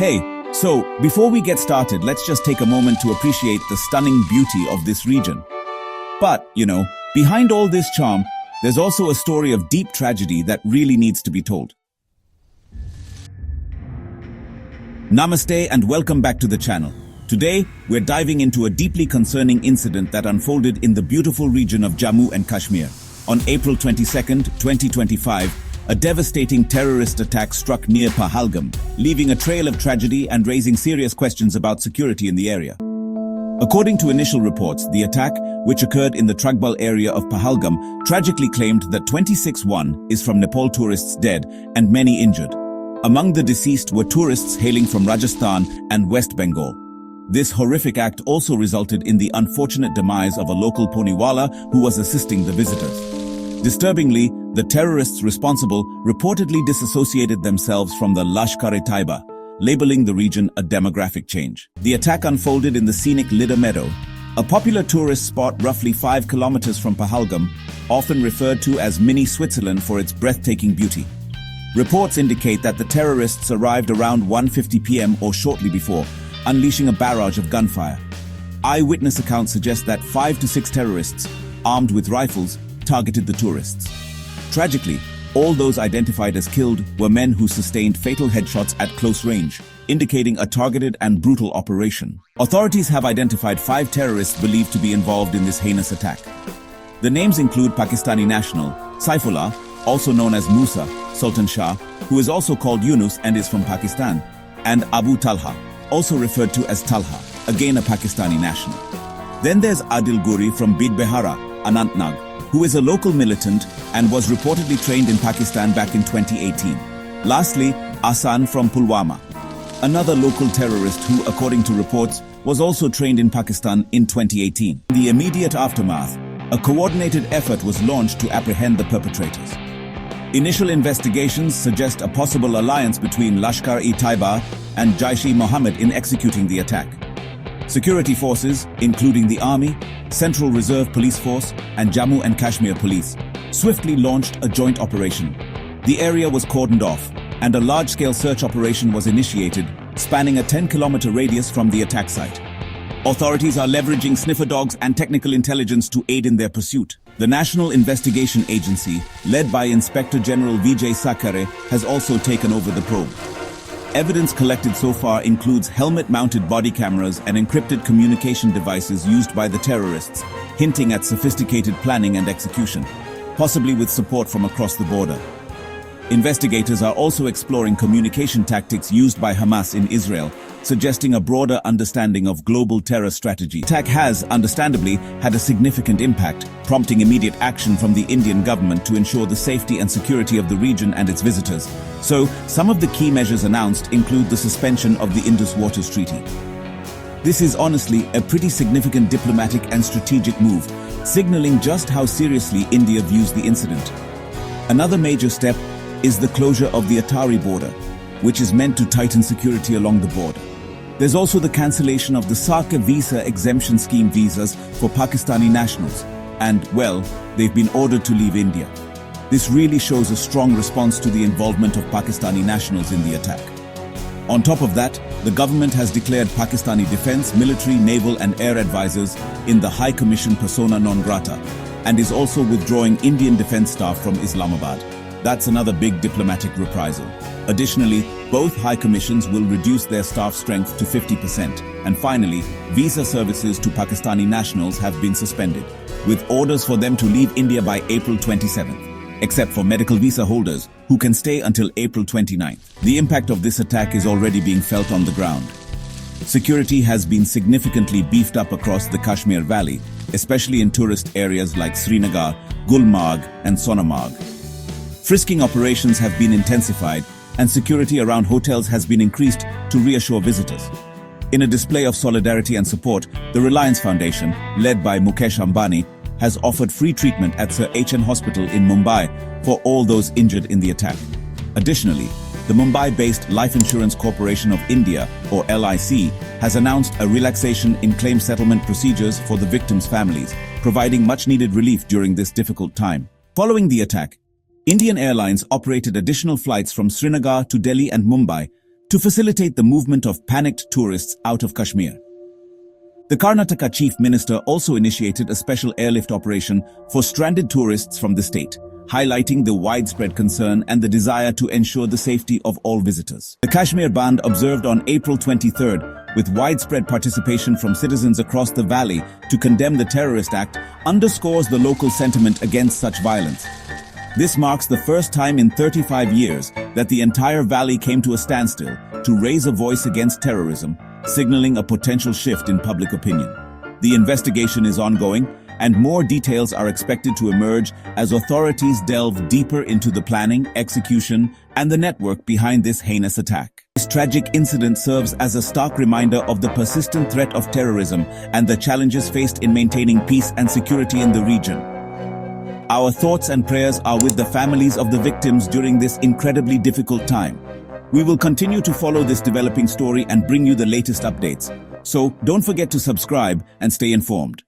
Hey, so before we get started, let's just take a moment to appreciate the stunning beauty of this region. But, behind all this charm, there's also a story of deep tragedy that really needs to be told. Namaste and welcome back to the channel. Today, we're diving into a deeply concerning incident that unfolded in the beautiful region of Jammu and Kashmir. On April 22nd, 2025, a devastating terrorist attack struck near Pahalgam, leaving a trail of tragedy and raising serious questions about security in the area. According to initial reports, the attack, which occurred in the Trugbal area of Pahalgam, tragically claimed that 26 is from Nepal tourists dead and many injured. Among the deceased were tourists hailing from Rajasthan and West Bengal. This horrific act also resulted in the unfortunate demise of a local ponywalla who was assisting the visitors. Disturbingly, the terrorists responsible reportedly disassociated themselves from the Lashkar-e-Taiba, labeling the region a demographic change. The attack unfolded in the scenic Lidda Meadow, a popular tourist spot roughly 5 kilometers from Pahalgam, often referred to as Mini Switzerland for its breathtaking beauty. Reports indicate that the terrorists arrived around 1:50 p.m. or shortly before, unleashing a barrage of gunfire. Eyewitness accounts suggest that 5 to 6 terrorists, armed with rifles, targeted the tourists. Tragically, all those identified as killed were men who sustained fatal headshots at close range, indicating a targeted and brutal operation. Authorities have identified 5 terrorists believed to be involved in this heinous attack. The names include Pakistani national Saifullah, also known as Musa Sultan Shah, who is also called Yunus and is from Pakistan, and Abu Talha, also referred to as Talha, again a Pakistani national. Then there's Adil Guri from Bidbehara, Anantnag, who is a local militant and was reportedly trained in Pakistan back in 2018. Lastly, Asan from Pulwama, another local terrorist who, according to reports, was also trained in Pakistan in 2018. In the immediate aftermath, a coordinated effort was launched to apprehend the perpetrators. Initial investigations suggest a possible alliance between Lashkar-e-Taiba and Jaish-e-Mohammed in executing the attack. Security forces, including the Army, Central Reserve Police Force, and Jammu and Kashmir Police, swiftly launched a joint operation. The area was cordoned off, and a large-scale search operation was initiated, spanning a 10-kilometer radius from the attack site. Authorities are leveraging sniffer dogs and technical intelligence to aid in their pursuit. The National Investigation Agency, led by Inspector General Vijay Sakare, has also taken over the probe. Evidence collected so far includes helmet-mounted body cameras and encrypted communication devices used by the terrorists, hinting at sophisticated planning and execution, possibly with support from across the border. Investigators are also exploring communication tactics used by Hamas in Israel, suggesting a broader understanding of global terror strategy. The attack has, understandably, had a significant impact, prompting immediate action from the Indian government to ensure the safety and security of the region and its visitors. So, some of the key measures announced include the suspension of the Indus Waters Treaty. This is honestly a pretty significant diplomatic and strategic move, signaling just how seriously India views the incident. Another major step is the closure of the Atari border, which is meant to tighten security along the border. There's also the cancellation of the SARCA visa exemption scheme visas for Pakistani nationals, and, well, they've been ordered to leave India. This really shows a strong response to the involvement of Pakistani nationals in the attack. On top of that, the government has declared Pakistani defense, military, naval and air advisors in the High Commission persona non grata, and is also withdrawing Indian defense staff from Islamabad. That's another big diplomatic reprisal. Additionally, both high commissions will reduce their staff strength to 50%. And finally, visa services to Pakistani nationals have been suspended, with orders for them to leave India by April 27th, except for medical visa holders, who can stay until April 29th. The impact of this attack is already being felt on the ground. Security has been significantly beefed up across the Kashmir Valley, especially in tourist areas like Srinagar, Gulmarg, and Sonamarg. Frisking operations have been intensified, and security around hotels has been increased to reassure visitors. In a display of solidarity and support, the Reliance Foundation, led by Mukesh Ambani, has offered free treatment at Sir HN Hospital in Mumbai for all those injured in the attack. Additionally, the Mumbai-based Life Insurance Corporation of India, or LIC, has announced a relaxation in claim settlement procedures for the victims' families, providing much-needed relief during this difficult time. Following the attack, Indian Airlines operated additional flights from Srinagar to Delhi and Mumbai, to facilitate the movement of panicked tourists out of Kashmir. The Karnataka Chief Minister also initiated a special airlift operation for stranded tourists from the state, highlighting the widespread concern and the desire to ensure the safety of all visitors. The Kashmir Band, observed on April 23rd, with widespread participation from citizens across the valley to condemn the terrorist act, underscores the local sentiment against such violence. This marks the first time in 35 years that the entire valley came to a standstill to raise a voice against terrorism, signaling a potential shift in public opinion. The investigation is ongoing, and more details are expected to emerge as authorities delve deeper into the planning, execution, and the network behind this heinous attack. This tragic incident serves as a stark reminder of the persistent threat of terrorism and the challenges faced in maintaining peace and security in the region. Our thoughts and prayers are with the families of the victims during this incredibly difficult time. We will continue to follow this developing story and bring you the latest updates. So don't forget to subscribe and stay informed.